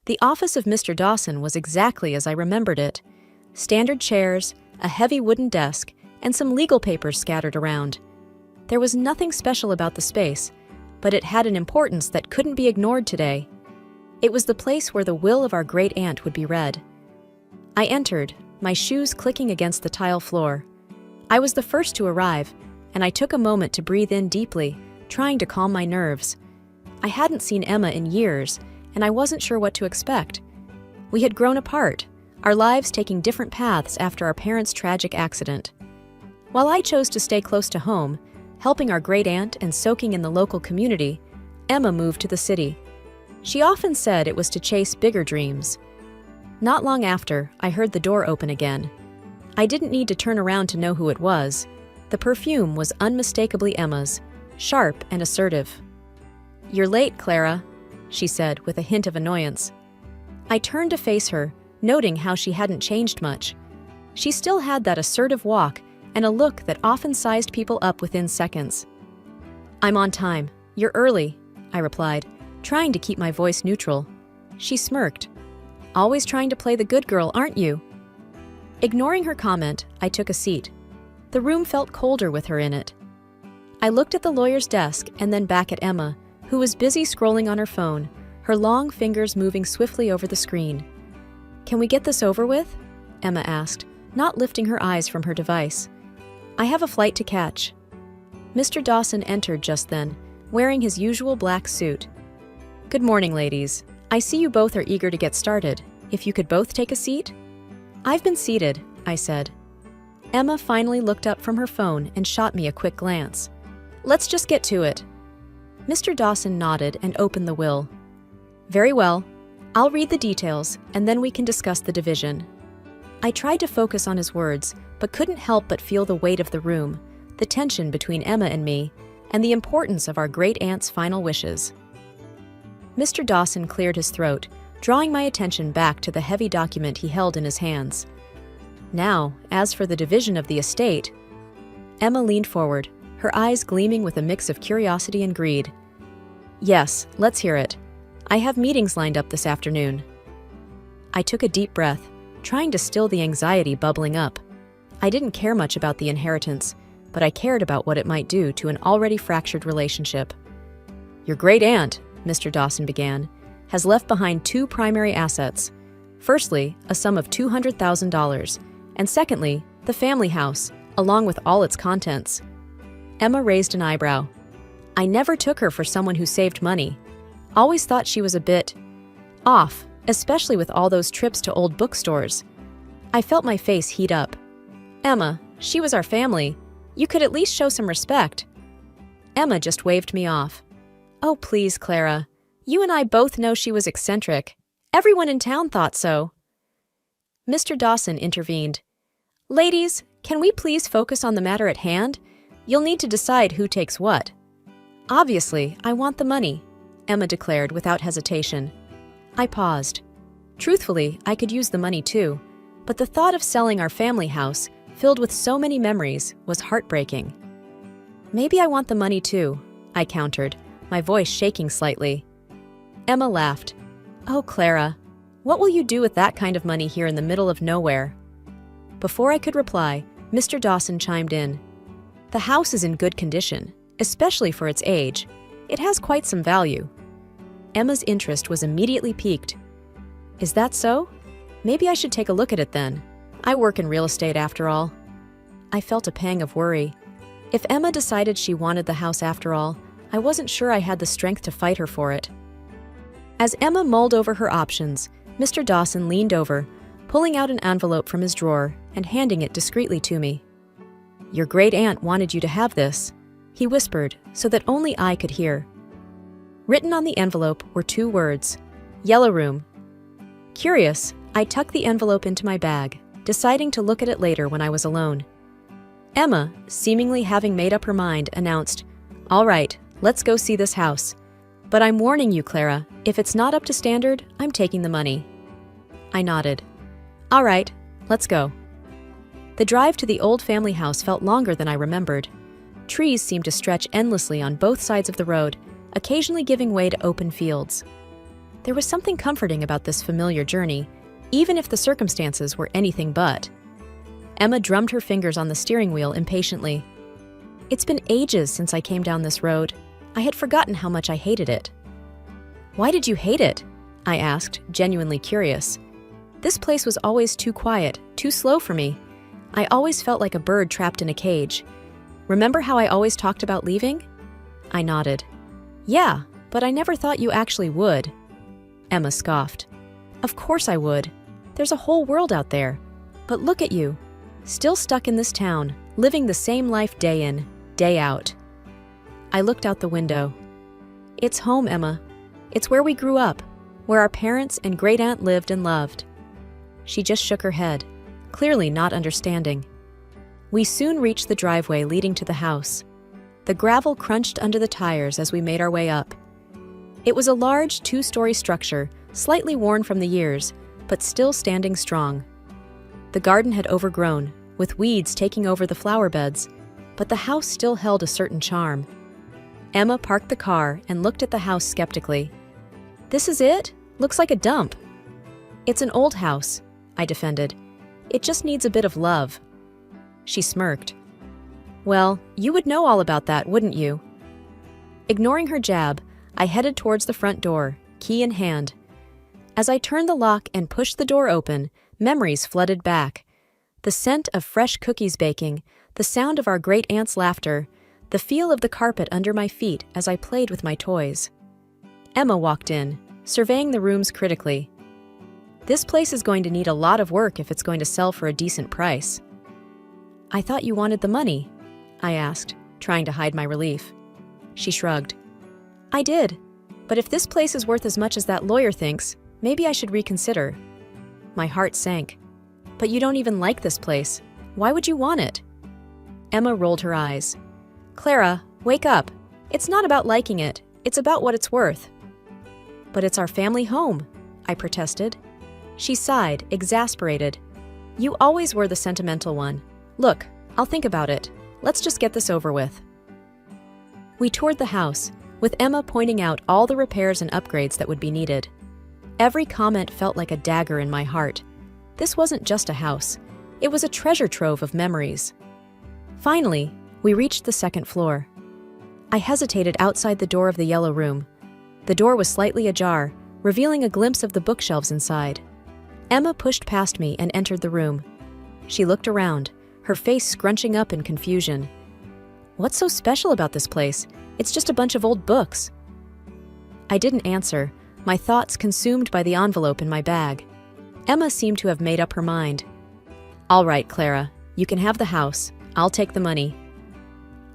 The office of Mr. Dawson was exactly as I remembered it. Standard chairs, a heavy wooden desk, and some legal papers scattered around. There was nothing special about the space, but it had an importance that couldn't be ignored today. It was the place where the will of our great-aunt would be read. I entered, my shoes clicking against the tile floor. I was the first to arrive, and I took a moment to breathe in deeply, trying to calm my nerves. I hadn't seen Emma in years, and I wasn't sure what to expect. We had grown apart, our lives taking different paths after our parents' tragic accident. While I chose to stay close to home, helping our great-aunt and soaking in the local community, Emma moved to the city. She often said it was to chase bigger dreams. Not long after, I heard the door open again. I didn't need to turn around to know who it was. The perfume was unmistakably Emma's, sharp and assertive. "You're late, Clara," she said with a hint of annoyance. I turned to face her, noting how she hadn't changed much. She still had that assertive walk and a look that often sized people up within seconds. "I'm on time. You're early," I replied, trying to keep my voice neutral. She smirked. "Always trying to play the good girl, aren't you?" Ignoring her comment, I took a seat. The room felt colder with her in it. I looked at the lawyer's desk and then back at Emma, who was busy scrolling on her phone, her long fingers moving swiftly over the screen. "Can we get this over with?" Emma asked, not lifting her eyes from her device. "I have a flight to catch." Mr. Dawson entered just then, wearing his usual black suit. "Good morning, ladies. I see you both are eager to get started. If you could both take a seat?" "I've been seated," I said. Emma finally looked up from her phone and shot me a quick glance. "Let's just get to it." Mr. Dawson nodded and opened the will. "Very well. I'll read the details, and then we can discuss the division." I tried to focus on his words, but couldn't help but feel the weight of the room, the tension between Emma and me, and the importance of our great-aunt's final wishes. Mr. Dawson cleared his throat, drawing my attention back to the heavy document he held in his hands. "Now, as for the division of the estate..." Emma leaned forward, her eyes gleaming with a mix of curiosity and greed. "Yes, let's hear it. I have meetings lined up this afternoon." I took a deep breath, trying to still the anxiety bubbling up. I didn't care much about the inheritance, but I cared about what it might do to an already fractured relationship. "Your great-aunt," Mr. Dawson began, "has left behind two primary assets. Firstly, a sum of $200,000, and secondly, the family house, along with all its contents." Emma raised an eyebrow. "I never took her for someone who saved money. Always thought she was a bit off, especially with all those trips to old bookstores." I felt my face heat up. "Emma, she was our family. You could at least show some respect." Emma just waved me off. "Oh, please, Clara. You and I both know she was eccentric. Everyone in town thought so." Mr. Dawson intervened. "Ladies, can we please focus on the matter at hand? You'll need to decide who takes what." "Obviously, I want the money," Emma declared without hesitation. I paused. Truthfully, I could use the money too, but the thought of selling our family house, filled with so many memories, was heartbreaking. "Maybe I want the money too," I countered, my voice shaking slightly. Emma laughed. "Oh, Clara, what will you do with that kind of money here in the middle of nowhere?" Before I could reply, Mr. Dawson chimed in. "The house is in good condition, especially for its age. It has quite some value." Emma's interest was immediately piqued. "Is that so? Maybe I should take a look at it then. I work in real estate after all." I felt a pang of worry. If Emma decided she wanted the house after all, I wasn't sure I had the strength to fight her for it. As Emma mulled over her options, Mr. Dawson leaned over, pulling out an envelope from his drawer and handing it discreetly to me. "Your great-aunt wanted you to have this," he whispered so that only I could hear. Written on the envelope were two words, "Yellow Room." Curious, I tucked the envelope into my bag, deciding to look at it later when I was alone. Emma, seemingly having made up her mind, announced, "All right, let's go see this house. But I'm warning you, Clara, if it's not up to standard, I'm taking the money." I nodded. "All right, let's go." The drive to the old family house felt longer than I remembered. Trees seemed to stretch endlessly on both sides of the road, occasionally giving way to open fields. There was something comforting about this familiar journey, even if the circumstances were anything but. Emma drummed her fingers on the steering wheel impatiently. It's been ages since I came down this road. I had forgotten how much I hated it. Why did you hate it? I asked, genuinely curious. This place was always too quiet, too slow for me. I always felt like a bird trapped in a cage. Remember how I always talked about leaving? I nodded. Yeah, but I never thought you actually would. Emma scoffed. Of course I would. There's a whole world out there. But look at you, still stuck in this town, living the same life day in, day out. I looked out the window. It's home, Emma. It's where we grew up, where our parents and great-aunt lived and loved. She just shook her head, clearly not understanding. We soon reached the driveway leading to the house. The gravel crunched under the tires as we made our way up. It was a large two-story structure, slightly worn from the years, but still standing strong. The garden had overgrown, with weeds taking over the flower beds, but the house still held a certain charm. Emma parked the car and looked at the house skeptically. This is it? Looks like a dump. It's an old house, I defended. It just needs a bit of love. She smirked. Well, you would know all about that, wouldn't you? Ignoring her jab, I headed towards the front door, key in hand. As I turned the lock and pushed the door open, memories flooded back. The scent of fresh cookies baking, the sound of our great-aunt's laughter, the feel of the carpet under my feet as I played with my toys. Emma walked in, surveying the rooms critically. This place is going to need a lot of work if it's going to sell for a decent price. I thought you wanted the money, I asked, trying to hide my relief. She shrugged. I did, but if this place is worth as much as that lawyer thinks, maybe I should reconsider. My heart sank. But you don't even like this place. Why would you want it? Emma rolled her eyes. Clara, wake up. It's not about liking it. It's about what it's worth. But it's our family home, I protested. She sighed, exasperated. You always were the sentimental one. Look, I'll think about it. Let's just get this over with. We toured the house, with Emma pointing out all the repairs and upgrades that would be needed. Every comment felt like a dagger in my heart. This wasn't just a house. It was a treasure trove of memories. Finally, we reached the second floor. I hesitated outside the door of the yellow room. The door was slightly ajar, revealing a glimpse of the bookshelves inside. Emma pushed past me and entered the room. She looked around, her face scrunching up in confusion. What's so special about this place? It's just a bunch of old books. I didn't answer, my thoughts consumed by the envelope in my bag. Emma seemed to have made up her mind. All right, Clara, you can have the house. I'll take the money.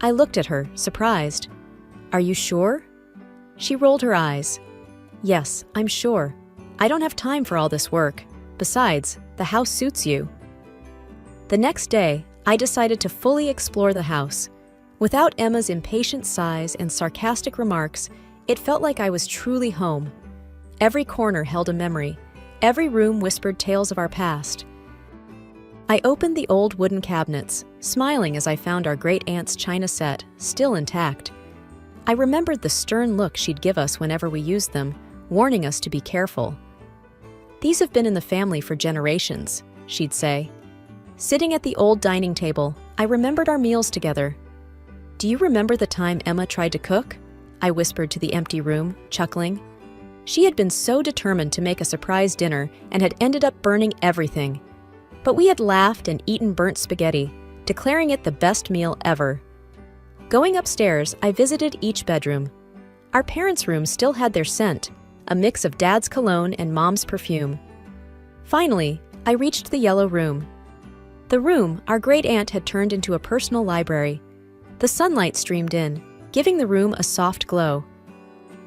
I looked at her, surprised. Are you sure? She rolled her eyes. Yes, I'm sure. I don't have time for all this work. Besides, the house suits you. The next day, I decided to fully explore the house. Without Emma's impatient sighs and sarcastic remarks, it felt like I was truly home. Every corner held a memory. Every room whispered tales of our past. I opened the old wooden cabinets, smiling as I found our great-aunt's china set, still intact. I remembered the stern look she'd give us whenever we used them, warning us to be careful. These have been in the family for generations, she'd say. Sitting at the old dining table, I remembered our meals together. Do you remember the time Emma tried to cook? I whispered to the empty room, chuckling. She had been so determined to make a surprise dinner and had ended up burning everything. But we had laughed and eaten burnt spaghetti, declaring it the best meal ever. Going upstairs, I visited each bedroom. Our parents' room still had their scent, a mix of Dad's cologne and Mom's perfume. Finally, I reached the yellow room. The room our great-aunt had turned into a personal library. The sunlight streamed in, giving the room a soft glow.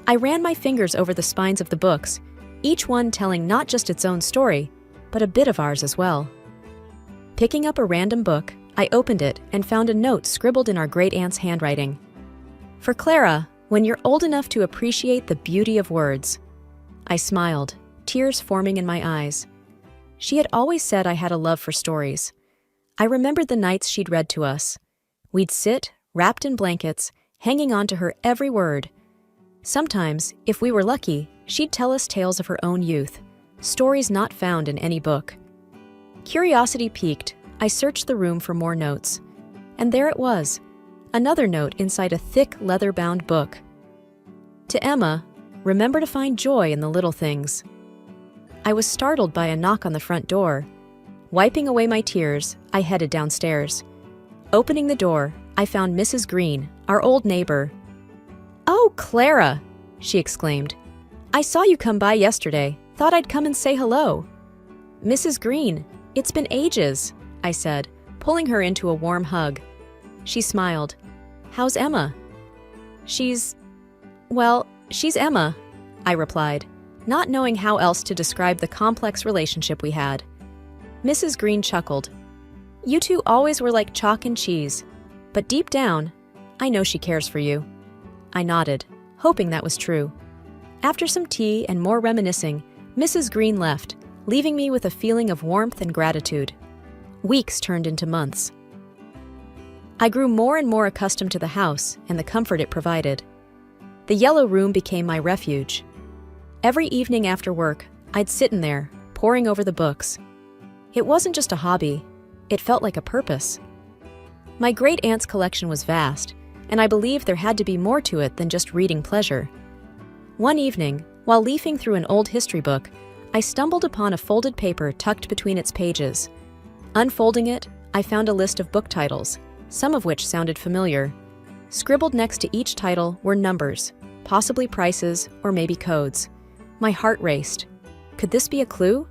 I ran my fingers over the spines of the books, each one telling not just its own story, but a bit of ours as well. Picking up a random book, I opened it and found a note scribbled in our great-aunt's handwriting. For Clara, when you're old enough to appreciate the beauty of words. I smiled, tears forming in my eyes. She had always said I had a love for stories. I remembered the nights she'd read to us. We'd sit, wrapped in blankets, hanging on to her every word. Sometimes, if we were lucky, she'd tell us tales of her own youth, stories not found in any book. Curiosity piqued, I searched the room for more notes. And there it was, another note inside a thick leather-bound book. To Emma, remember to find joy in the little things. I was startled by a knock on the front door. Wiping away my tears, I headed downstairs. Opening the door, I found Mrs. Green, our old neighbor. "Oh, Clara!" she exclaimed. "I saw you come by yesterday. Thought I'd come and say hello." "Mrs. Green, it's been ages," I said, pulling her into a warm hug. She smiled. "How's Emma?" She's Emma," I replied, not knowing how else to describe the complex relationship we had. Mrs. Green chuckled. "You two always were like chalk and cheese, but deep down, I know she cares for you." I nodded, hoping that was true. After some tea and more reminiscing, Mrs. Green left, leaving me with a feeling of warmth and gratitude. Weeks turned into months. I grew more and more accustomed to the house and the comfort it provided. The yellow room became my refuge. Every evening after work, I'd sit in there, poring over the books. It wasn't just a hobby, it felt like a purpose. My great-aunt's collection was vast, and I believed there had to be more to it than just reading pleasure. One evening, while leafing through an old history book, I stumbled upon a folded paper tucked between its pages. Unfolding it, I found a list of book titles, some of which sounded familiar. Scribbled next to each title were numbers, possibly prices or maybe codes. My heart raced. Could this be a clue?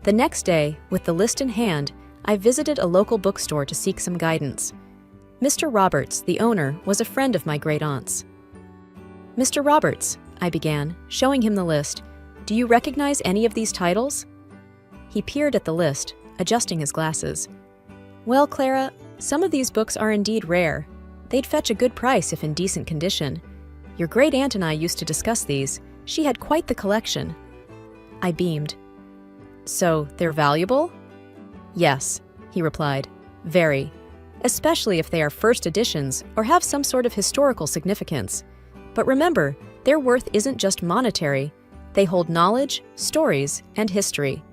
The next day, with the list in hand, I visited a local bookstore to seek some guidance. Mr. Roberts, the owner, was a friend of my great-aunt's. "Mr. Roberts," I began, showing him the list, "do you recognize any of these titles?" He peered at the list, adjusting his glasses. "Well, Clara, some of these books are indeed rare. They'd fetch a good price if in decent condition. Your great-aunt and I used to discuss these. She had quite the collection." I beamed. "So, they're valuable?" "Yes," he replied, "very. Especially if they are first editions or have some sort of historical significance. But remember, their worth isn't just monetary. They hold knowledge, stories, and history."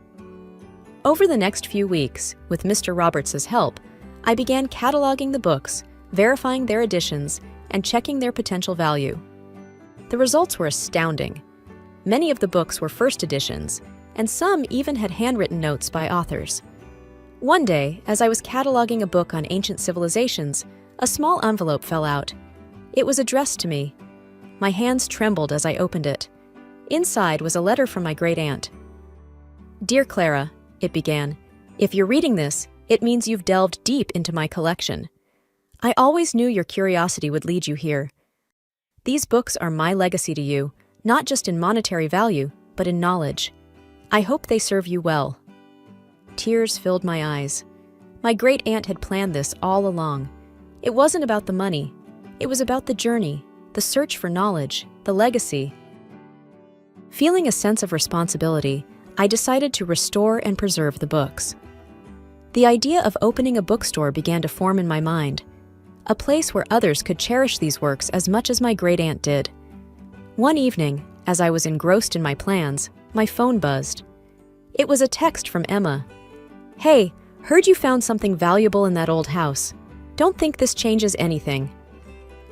Over the next few weeks, with Mr. Roberts' help, I began cataloging the books, verifying their editions, and checking their potential value. The results were astounding. Many of the books were first editions, and some even had handwritten notes by authors. One day, as I was cataloging a book on ancient civilizations, a small envelope fell out. It was addressed to me. My hands trembled as I opened it. Inside was a letter from my great-aunt. "Dear Clara," it began, "if you're reading this, it means you've delved deep into my collection. I always knew your curiosity would lead you here. These books are my legacy to you, not just in monetary value, but in knowledge. I hope they serve you well." Tears filled my eyes. My great-aunt had planned this all along. It wasn't about the money. It was about the journey, the search for knowledge, the legacy. Feeling a sense of responsibility, I decided to restore and preserve the books. The idea of opening a bookstore began to form in my mind, a place where others could cherish these works as much as my great-aunt did. One evening, as I was engrossed in my plans, my phone buzzed. It was a text from Emma. "Hey, heard you found something valuable in that old house. Don't think this changes anything."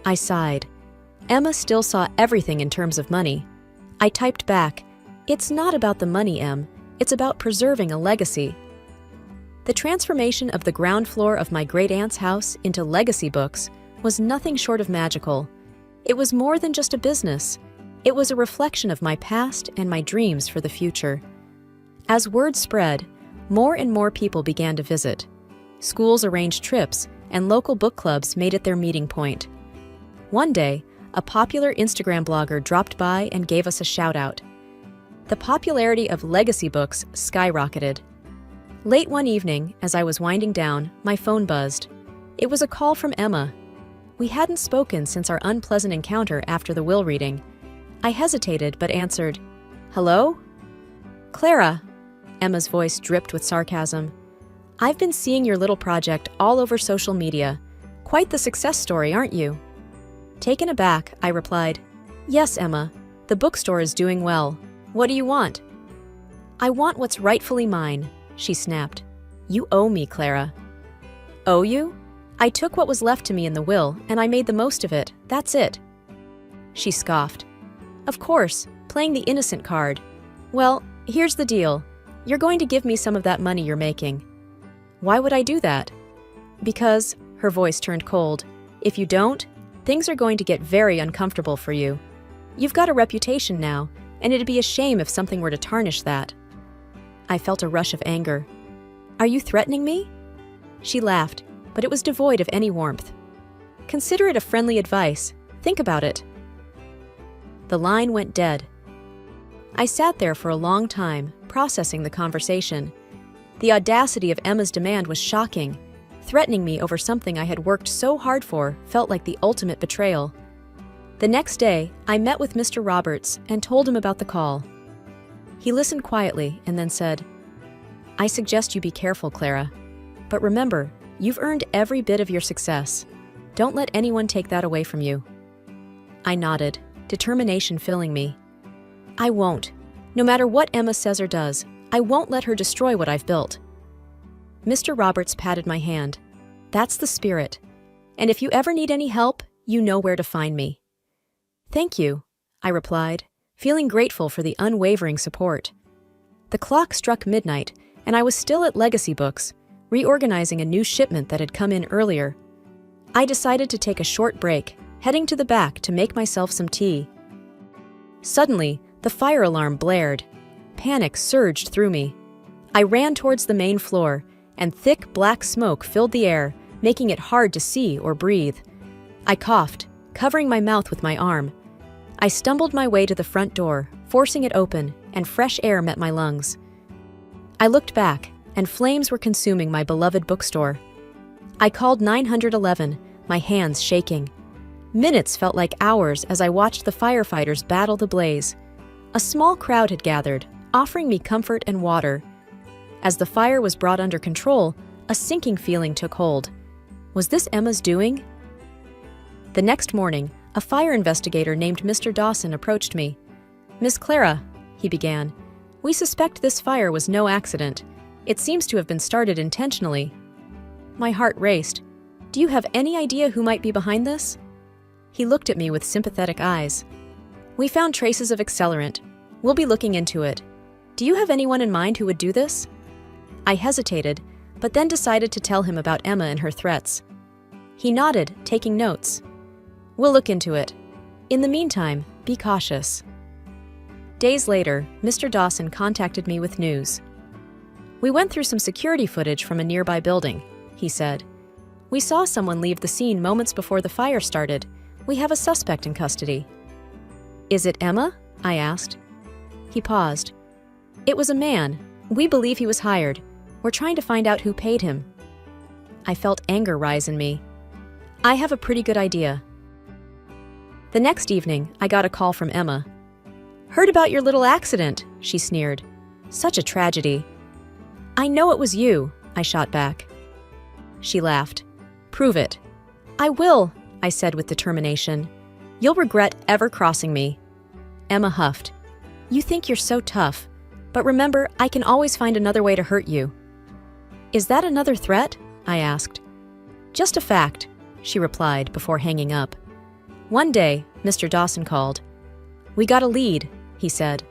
I sighed. Emma still saw everything in terms of money. I typed back, "It's not about the money, Em. It's about preserving a legacy." The transformation of the ground floor of my great-aunt's house into legacy books was nothing short of magical. It was more than just a business. It was a reflection of my past and my dreams for the future. As word spread, more and more people began to visit. Schools arranged trips, and local book clubs made it their meeting point. One day, a popular Instagram blogger dropped by and gave us a shout-out. The popularity of legacy books skyrocketed. Late one evening, as I was winding down, my phone buzzed. It was a call from Emma. We hadn't spoken since our unpleasant encounter after the will reading. I hesitated but answered, "Hello?" "Clara," Emma's voice dripped with sarcasm. "I've been seeing your little project all over social media. Quite the success story, aren't you?" Taken aback, I replied, Yes, Emma. The bookstore is doing well. What do you want? I want what's rightfully mine, she snapped. You owe me, Clara. Owe you? I took what was left to me in the will, and I made the most of it. That's it. She scoffed. Of course, playing the innocent card. Well, here's the deal. You're going to give me some of that money you're making. Why would I do that? Because, her voice turned cold, if you don't, things are going to get very uncomfortable for you. You've got a reputation now, and it'd be a shame if something were to tarnish that. I felt a rush of anger. Are you threatening me? She laughed, but it was devoid of any warmth. Consider it a friendly advice. Think about it. The line went dead. I sat there for a long time, processing the conversation. The audacity of Emma's demand was shocking. Threatening me over something I had worked so hard for felt like the ultimate betrayal. The next day, I met with Mr. Roberts and told him about the call. He listened quietly and then said, I suggest you be careful, Clara. But remember, you've earned every bit of your success. Don't let anyone take that away from you. I nodded, determination filling me. I won't. No matter what Emma says or does, I won't let her destroy what I've built. Mr. Roberts patted my hand. That's the spirit. And if you ever need any help, you know where to find me. Thank you, I replied, feeling grateful for the unwavering support. The clock struck midnight, and I was still at Legacy Books, reorganizing a new shipment that had come in earlier. I decided to take a short break, heading to the back to make myself some tea. Suddenly, the fire alarm blared. Panic surged through me. I ran towards the main floor, and thick black smoke filled the air, making it hard to see or breathe. I coughed, covering my mouth with my arm. I stumbled my way to the front door, forcing it open, and fresh air met my lungs. I looked back, and flames were consuming my beloved bookstore. I called 911, my hands shaking. Minutes felt like hours as I watched the firefighters battle the blaze. A small crowd had gathered, offering me comfort and water. As the fire was brought under control, a sinking feeling took hold. Was this Emma's doing? The next morning, a fire investigator named Mr. Dawson approached me. Miss Clara, he began, we suspect this fire was no accident. It seems to have been started intentionally. My heart raced. Do you have any idea who might be behind this? He looked at me with sympathetic eyes. We found traces of accelerant. We'll be looking into it. Do you have anyone in mind who would do this? I hesitated, but then decided to tell him about Emma and her threats. He nodded, taking notes. We'll look into it. In the meantime, be cautious. Days later, Mr. Dawson contacted me with news. We went through some security footage from a nearby building, he said. We saw someone leave the scene moments before the fire started. We have a suspect in custody. Is it Emma? I asked. He paused. It was a man. We believe he was hired. We're trying to find out who paid him. I felt anger rise in me. I have a pretty good idea. The next evening, I got a call from Emma. Heard about your little accident, she sneered. Such a tragedy. I know it was you, I shot back. She laughed. Prove it. I will, I said with determination. You'll regret ever crossing me. Emma huffed. You think you're so tough, but remember, I can always find another way to hurt you. Is that another threat? I asked. Just a fact, she replied before hanging up. One day, Mr. Dawson called. We got a lead, he said.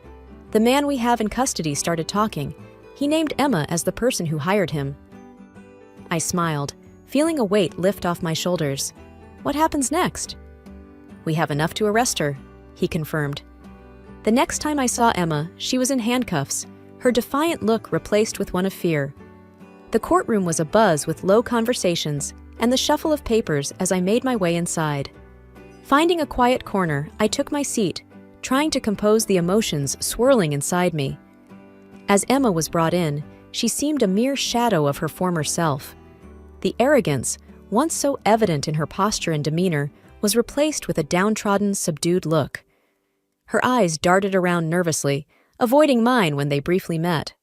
The man we have in custody started talking. He named Emma as the person who hired him. I smiled, feeling a weight lift off my shoulders. What happens next? We have enough to arrest her, he confirmed. The next time I saw Emma, she was in handcuffs, her defiant look replaced with one of fear. The courtroom was abuzz with low conversations and the shuffle of papers as I made my way inside. Finding a quiet corner, I took my seat, trying to compose the emotions swirling inside me. As Emma was brought in, she seemed a mere shadow of her former self. The arrogance, once so evident in her posture and demeanor, was replaced with a downtrodden, subdued look. Her eyes darted around nervously, avoiding mine when they briefly met.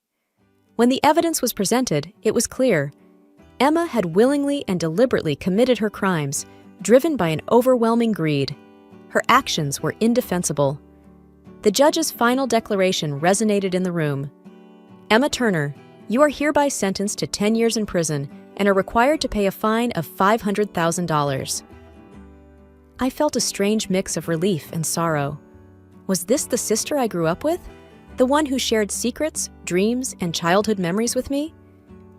When the evidence was presented, it was clear. Emma had willingly and deliberately committed her crimes, driven by an overwhelming greed. Her actions were indefensible. The judge's final declaration resonated in the room. Emma Turner, you are hereby sentenced to 10 years in prison and are required to pay a fine of $500,000. I felt a strange mix of relief and sorrow. Was this the sister I grew up with? The one who shared secrets, dreams, and childhood memories with me?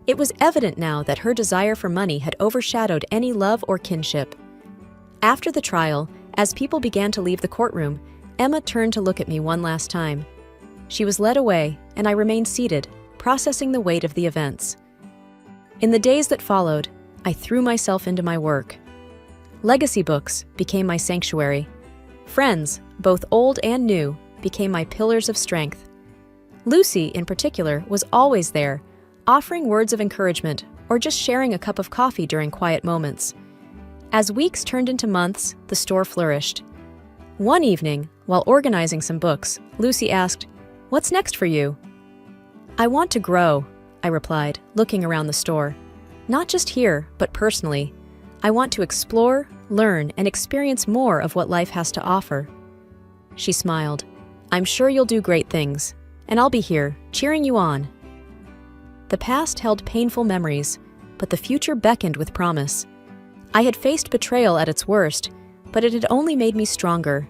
It was evident now that her desire for money had overshadowed any love or kinship. After the trial, as people began to leave the courtroom, Emma turned to look at me one last time. She was led away, and I remained seated, processing the weight of the events. In the days that followed, I threw myself into my work. Legacy books became my sanctuary. Friends, both old and new, became my pillars of strength. Lucy, in particular, was always there, offering words of encouragement or just sharing a cup of coffee during quiet moments. As weeks turned into months, the store flourished. One evening, while organizing some books, Lucy asked, "What's next for you?" "I want to grow," I replied, looking around the store. "Not just here, but personally. I want to explore, learn, and experience more of what life has to offer." She smiled. "I'm sure you'll do great things, and I'll be here, cheering you on." The past held painful memories, but the future beckoned with promise. I had faced betrayal at its worst, but it had only made me stronger,